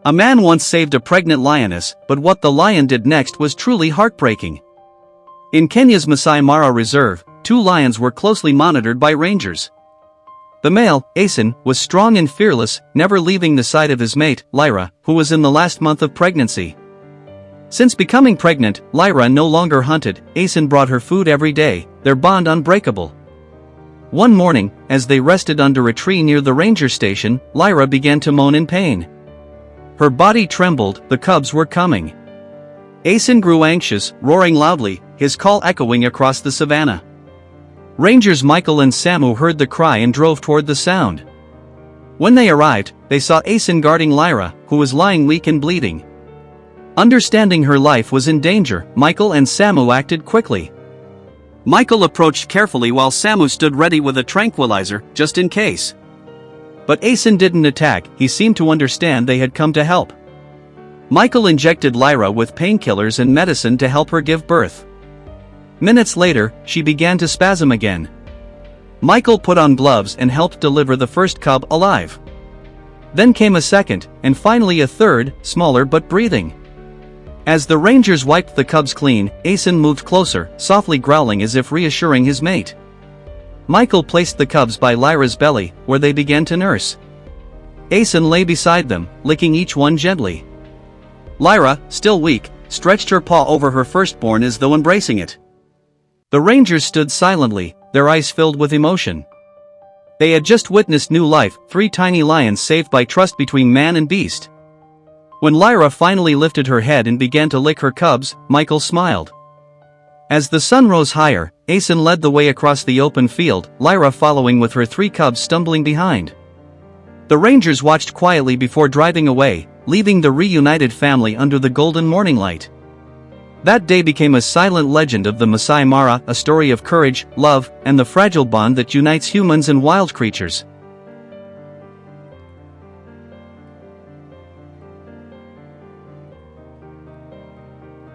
A man once saved a pregnant lioness, but what the lion did next was truly heartbreaking. In Kenya's Masai Mara Reserve, 2 lions were closely monitored by rangers. The male, Asen, was strong and fearless, never leaving the side of his mate, Lyra, who was in the last month of pregnancy. Since becoming pregnant, Lyra no longer hunted. Asen brought her food every day, their bond unbreakable. One morning, as they rested under a tree near the ranger station, Lyra began to moan in pain. Her body trembled, the cubs were coming. Asen grew anxious, roaring loudly, his call echoing across the savannah. Rangers Michael and Samu heard the cry and drove toward the sound. When they arrived, they saw Asen guarding Lyra, who was lying weak and bleeding. Understanding her life was in danger, Michael and Samu acted quickly. Michael approached carefully while Samu stood ready with a tranquilizer, just in case. But Asen didn't attack, he seemed to understand they had come to help. Michael injected Lyra with painkillers and medicine to help her give birth. Minutes later, she began to spasm again. Michael put on gloves and helped deliver the first cub alive. Then came a second, and finally a third, smaller but breathing. As the rangers wiped the cubs clean, Asen moved closer, softly growling as if reassuring his mate. Michael placed the cubs by Lyra's belly, where they began to nurse. Asen lay beside them, licking each one gently. Lyra, still weak, stretched her paw over her firstborn as though embracing it. The rangers stood silently, their eyes filled with emotion. They had just witnessed new life, 3 tiny lions saved by trust between man and beast. When Lyra finally lifted her head and began to lick her cubs, Michael smiled. As the sun rose higher, Asen led the way across the open field, Lyra following with her 3 cubs stumbling behind. The rangers watched quietly before driving away, leaving the reunited family under the golden morning light. That day became a silent legend of the Masai Mara, a story of courage, love, and the fragile bond that unites humans and wild creatures.